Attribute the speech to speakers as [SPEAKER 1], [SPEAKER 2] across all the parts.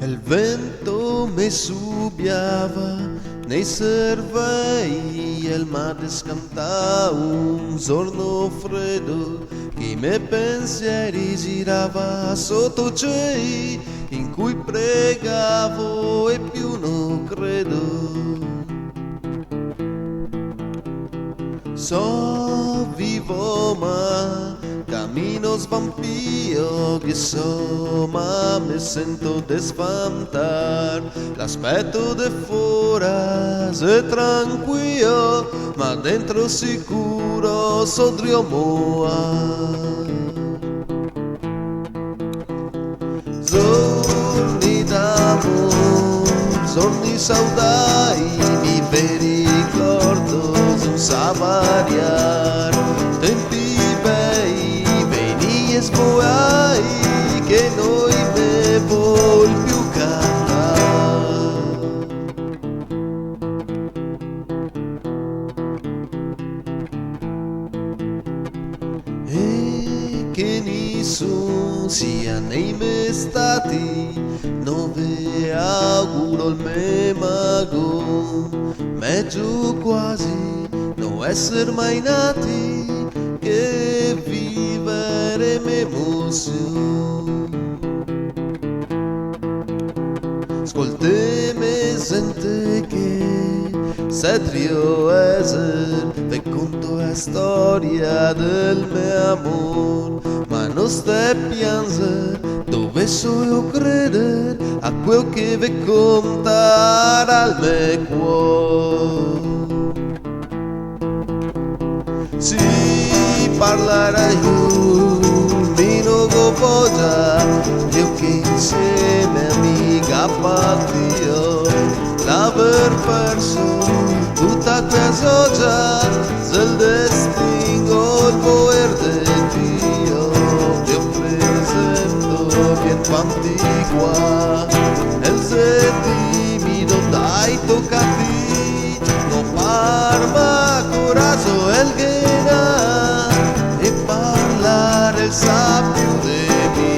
[SPEAKER 1] Il vento mi subbiava nei cervelli e il mare scantava un giorno freddo che i miei pensieri girava sotto cieli in cui pregavo e più non credo. So vivo ma cammino svampio che so ma mi sento desfantar. L'aspetto de fuera è tranquillo ma dentro sicuro so driomoa. Giorni d'amor, giorni saudai, mi veri ricordo non sa variar. Tempi bei, veni e sboai, che noi ne vuol più cantare. E che nessuno sia nei miei stati, non vi auguro il mio mago, meglio quasi non essere mai nati che vivere m'emozione. Ascoltemi sente che Sedrio Eser ve conto la storia del mio amor, ma non stai piangere dove so io credere a quel che ve contare al mio cuore. Si parlerà io, mi non voglio, io che insieme amica patrio, l'aver perso tutta questa già, se il destino il poter di Dio, io presento bien quanti qua, e se timido dai toccati, non parma coraggio el che ha, e parlare il sa più di me.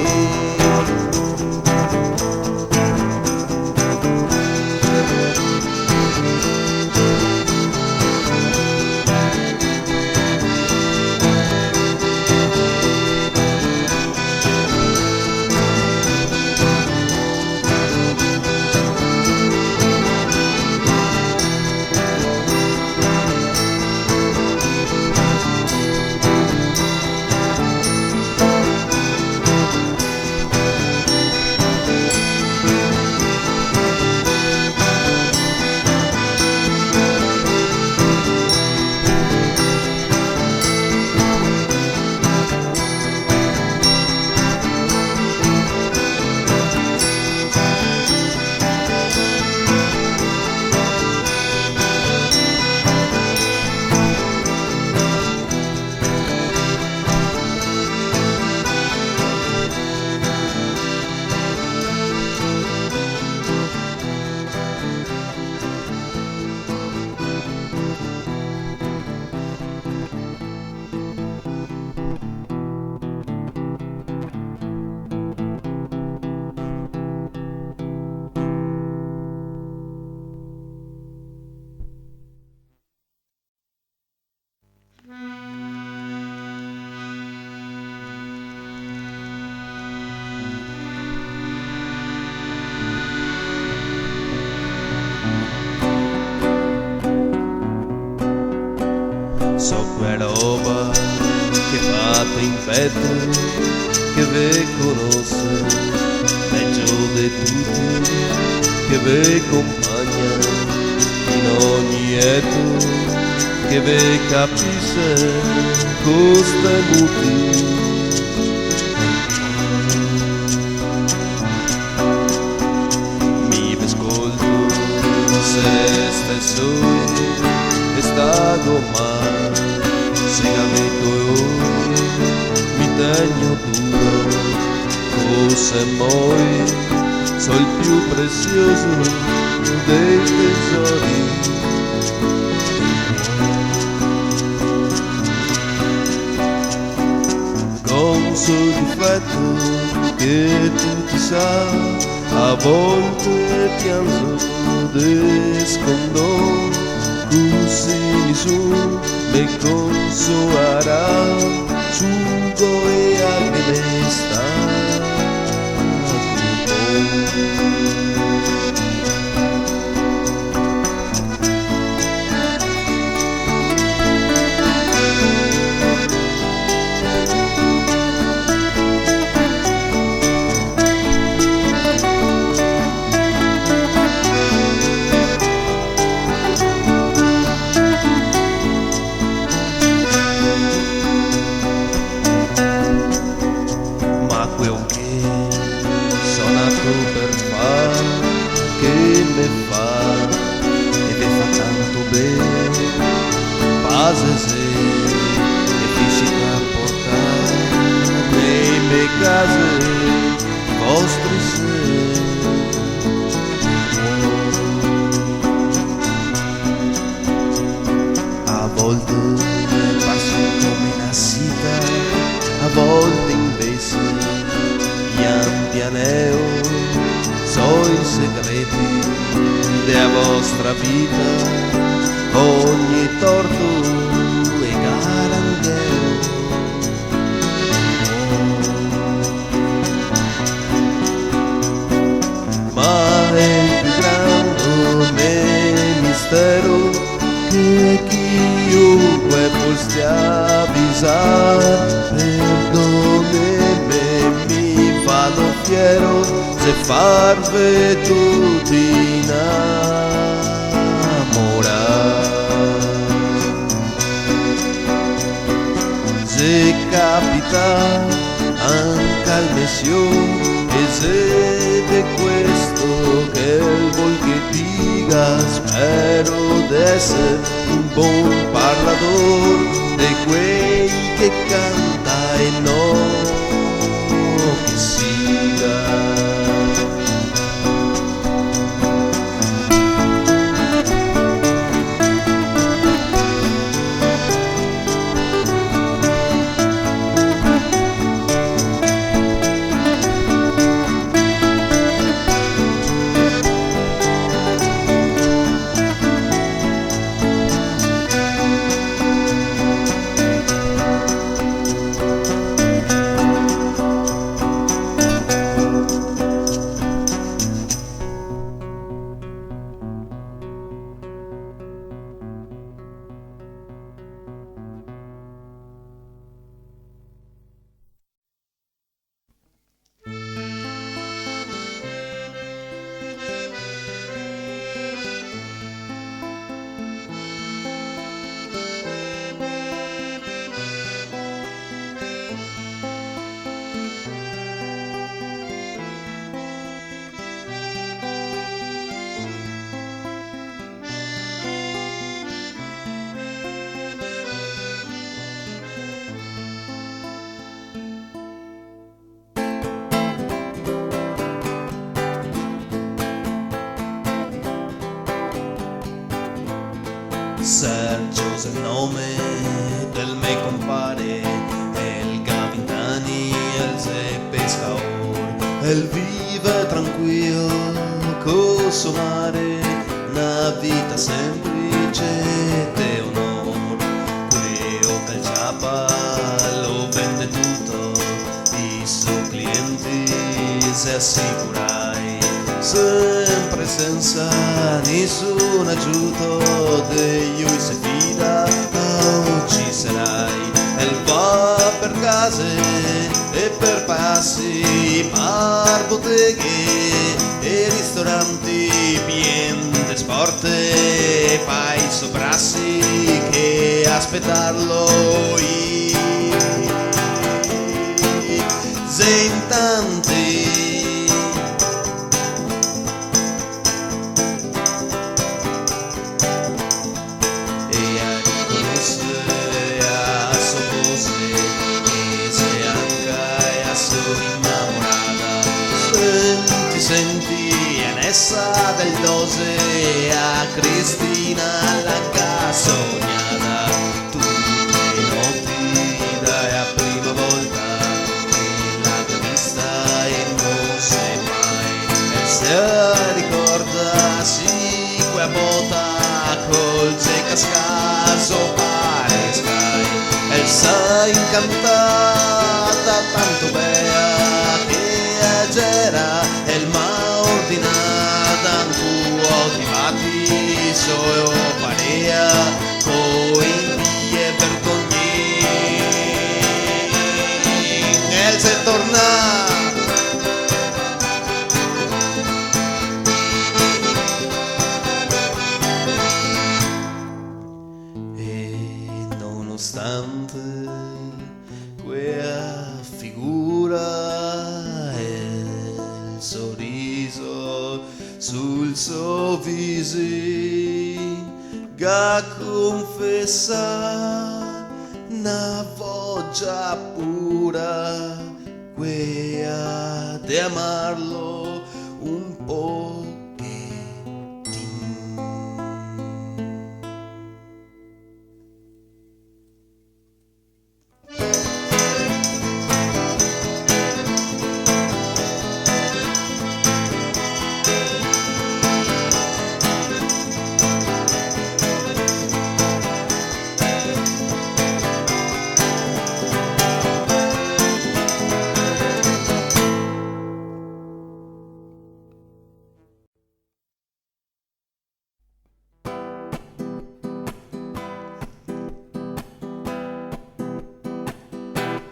[SPEAKER 1] So quella roba che fate in petto, che ve conosce, peggio di tutti, che ve compagna in ogni età, che ve capisce costa muti. Mi ascolto se stesso è stato male. Cigarrito hoy, mi tegno duro, forse moi, sono il più prezioso dei tesori. Con sul difetto che tutti sa, a volte piango di scondò, così nessuno mi consolerà, sugo e lacrime stanno. Per fare che me fa e me fa tanto bene, base se e fisica portare nei miei case vostri se. A volte passo come una sita, a volte invece pianeo. So i segreti della vostra vita, ogni torto e garangheo. Ma è più grande mistero che chiunque possa avvisare, perdonami, mi vado fiero se farve tutti innamorare. Se capita anche al messio, e se de questo che vuol che dica, spero d'essere un buon parlador de quei che canta e no che siga. Sergio's il nome del mio compare, el Gavintani, el se pescaor, el vive tranquillo con suo mare, una vita semplice de onor, quello che il ciapa lo vende tutto, i suoi clienti se assicurai, sempre senza nessun aiuto, de lui se fida, oggi sarai, e va per case e per passi, per botteghe e ristoranti pieni di sport e pai soprassi che aspettarlo zentanti. Senti en essa del 12 a Cristina la casa sognata, tutte le notti dalla prima volta che l'ha vista e non se mai, caso parezca, el sa incantata tanto bella que era el más ordinata en tu ultimati solo parea coi e vergogni el se torna nonostante quella figura e il sorriso sul suo viso che confessa una voglia pura quella di amarlo un po'.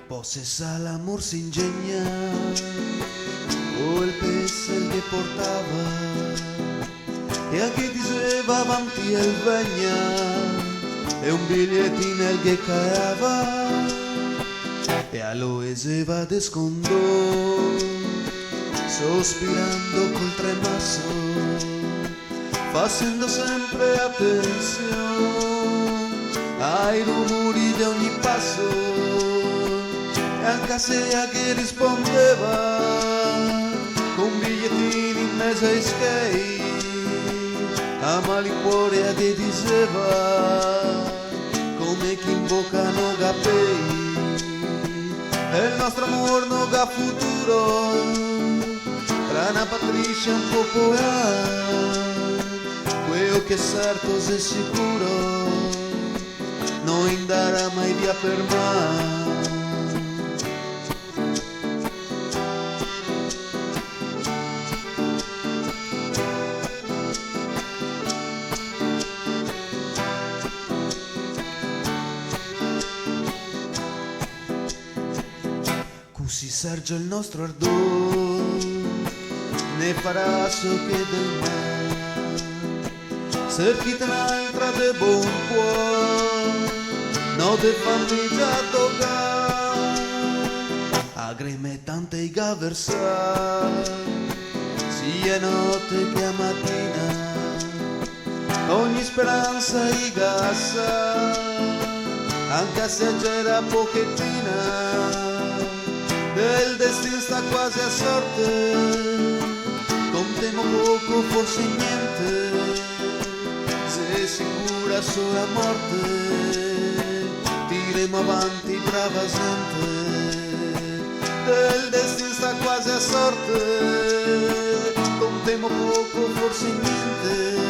[SPEAKER 1] Possessa l'amor si ingegna, o il pesce che portava, e anche diceva avanti il vegna, e un bigliettino il che caeva, e allora se va de scondo, sospirando col tremasso, facendo sempre attenzione ai rumori di ogni passo. E anche se a che rispondeva con bigliettini in mezzo ai skate, a malincuore a che diceva come chi in bocca non capei, e il nostro amor non ha futuro tra una Patricia e un popolare, quello che certo se sicuro non andrà mai via per mai. Si serge il nostro ardore, ne farà so che del mare, se chi te n'altra de buon cuore, no te fammi già toccare, agreme tante i gaversare, sia notte che a mattina, ogni speranza i gassa, anche se c'era pochettina, del destino sta quasi a sorte, contemo poco, forse niente, se sicura sulla morte, tiremo avanti brava gente, del destino sta quasi a sorte, contemo poco, forse niente,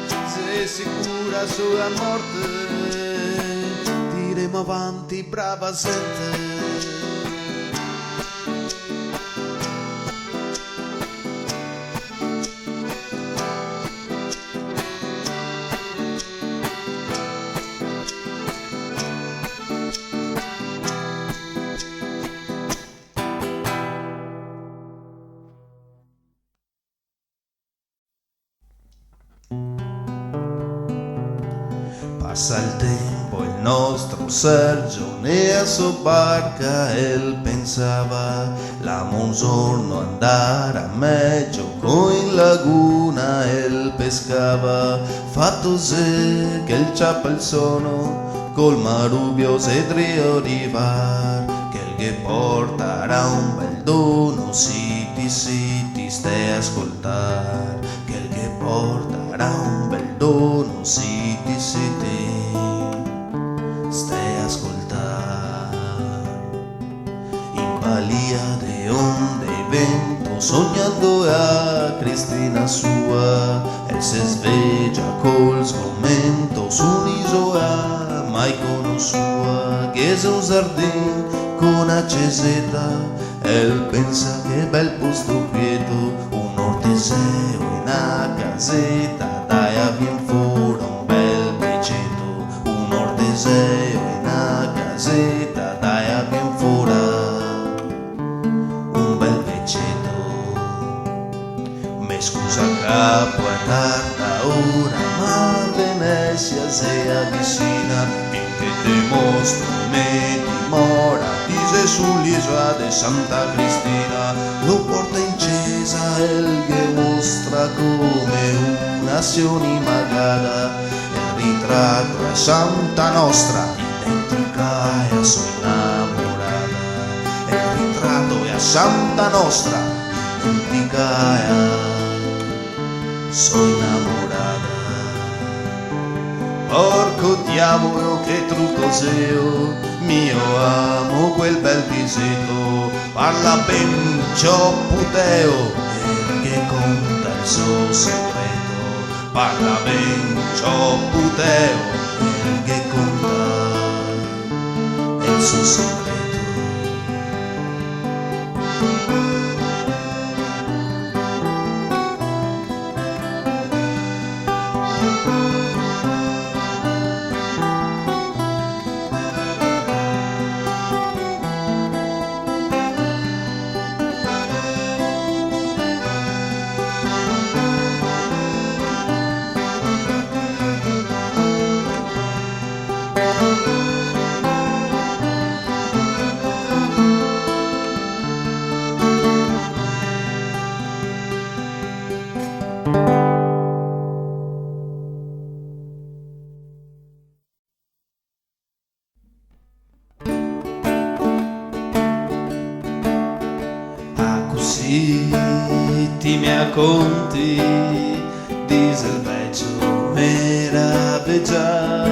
[SPEAKER 1] se sicura sulla morte, tiremo avanti brava gente. Passa il tempo, il nostro Sergio ne a sua barca, el pensava l'amo un giorno andare a meglio, con in laguna el pescava, fatto se che il ciappa il sono, col marubio se trio arrivar, che il che porterà un bel dono, si ti stai a ascoltar, che il che porterà un bel dono, si ti stai a ascoltar. In balia de onde e vento, sognando a Cristina sua, el se sveglia col sgomento, su un'isola mai conosciuta, che è un giardino con una ceseta, e pensa che bel posto quieto, un orteseo in una casetta, dai a vien fuori un bel becetto, un orteseo in una casetta, dai a vien fuori un bel becetto. Me scusa capo è tarda ora, ma Venezia si avvicina, finché te mostro me dimora, dice sull'isola di Santa Cristina, lo porta in chiesa il che mostra come un'azione magada, il ritratto è Santa Nostra, identica e sono innamorata, il ritratto è Santa Nostra, identica e sono innamorata. Porco diavolo che trucco seo, mio amo quel bel visetto, parla ben ciò puteo, che conta il suo segreto, parla ben ciò puteo, che conta il suo segreto. Così ti mi racconti di selvaggio meraviglia,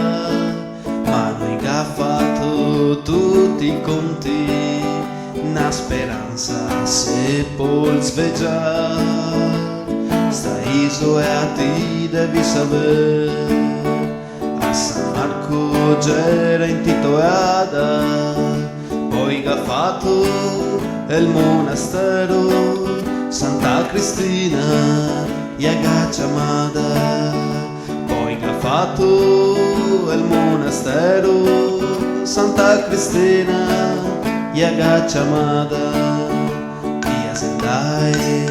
[SPEAKER 1] ma noi che ha fatto tutti i conti, una speranza se può svegliare, sta isola ti devi sapere, a San Marco c'era intitolata, poi che ha fatto il monastero Santa Cristina e agacciamata, poi che ha fatto il monastero Santa Cristina e agacciamata, via sendai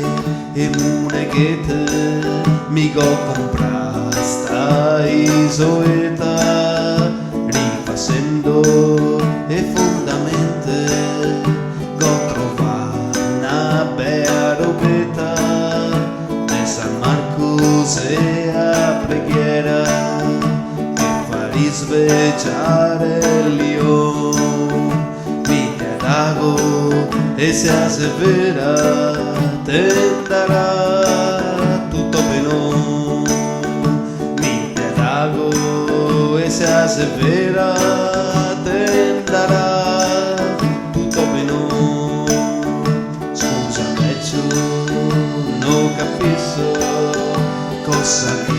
[SPEAKER 1] e muneghete mi go comprare sta isoeta, rifacendo e fondamente se a preghiera che fa risvegliare il leone, mi dago e se assevera tenderà tutto bene, mi dago e se assevera tenderà tutto bene. Scusa vecchio, non capisco cosa che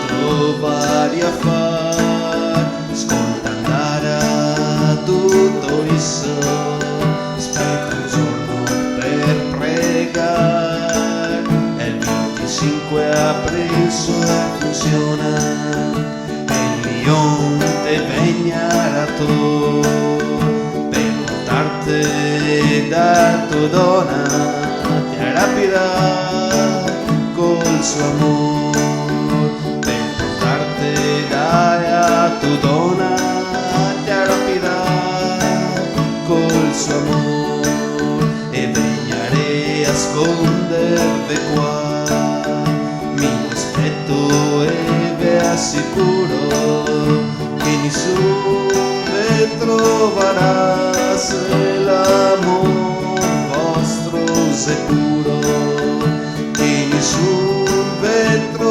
[SPEAKER 1] trovari a far, ascolta andare a tutto isso, aspetta un giorno per pregare, e il 25 aprile funziona, e il leone te vegnerà tu, per portarti da tua donna, ti rapirà col suo amor, per portarti a tua donna, ti rapirà col suo amor, e vegnare a scondervi qua, mi aspetto e vi assicuro che nessuno vi troverà se l'amor vostro sicuro, che nessuno vi troverà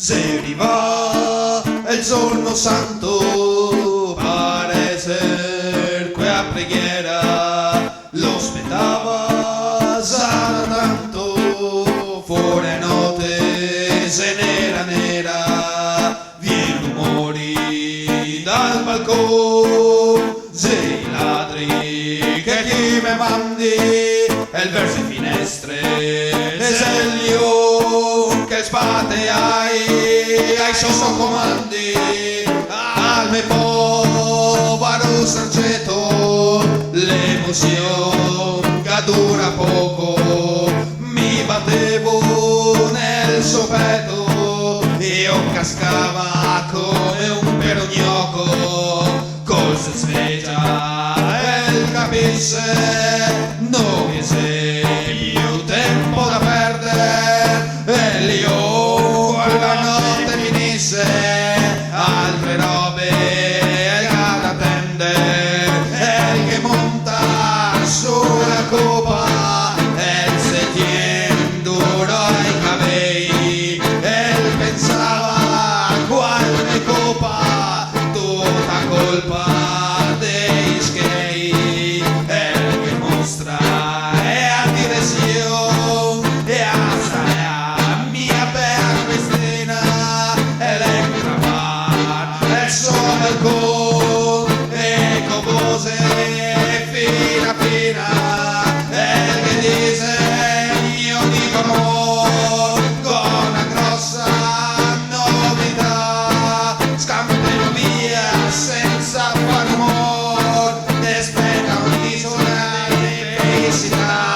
[SPEAKER 1] se arriva el giorno santo, pare ser que a preghiera lo aspettava già da tanto, fuori notte se nera, viene rumori dal balcone, se i ladri che chi me mandi, e il verso in finestre, e se io che spate ai suoi comandi, al me povero sargento, l'emozione che dura poco, mi battevo nel suo petto, io cascava come un perognocco, col se sveglia e capisce, non c'è più tempo da perdere, e io quella notte finisse, altre robe da attendere, e che monta sulla copa, e se tiene duro ai capelli, e pensava quale copa, tutta colpa dei schei, e che mostra e a direzione, e a mia bella Cristina, elettrava il suo balcone, e cose fina e che dice io dico no, con una grossa novità, scampano via senza far rumore, e aspetta un'isola di felicità.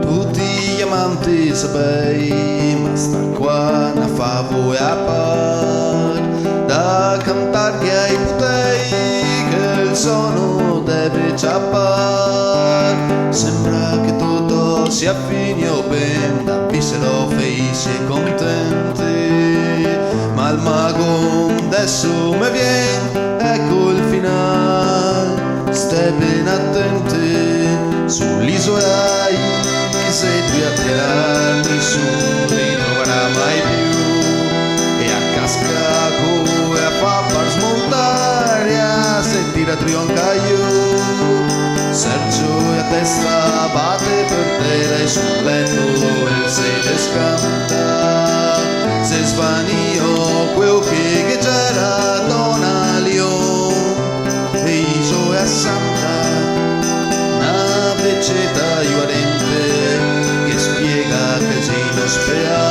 [SPEAKER 1] Tutti gli amanti sapei, ma sta qua una favo e a par, da cantargli ai putei che il sonno deve ciappar. Sembra che tutto sia finito ben, da vissero felici e contenti, ma il mago adesso mi viene, ecco il finale, stai ben attenti, sull'isola se tu a tirare nessuno ritroverà mai più, e a cascaco e a far smontare a sentire trionca io, Sergio e a testa batte per terra e sul letto il sede scanta, se svanio quel che c'era Donna Leon, e iso e a Santa una fleccetta io adente che spiega che si lo spera,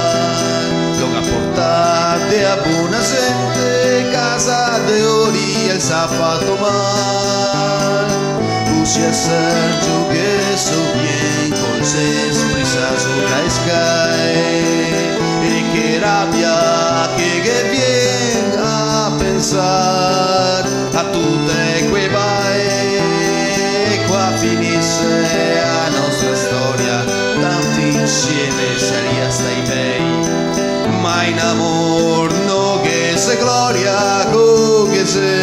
[SPEAKER 1] lo ha portate a buona gente, casa de ori el zapato mal, puse a Sergio che so bien con ses prisas la sky, e che rabbia che viene a pensare a tutte quei baie, qua finisse la nostra storia, tanti insieme saria stai bei, ma in amor no che se gloria, co che se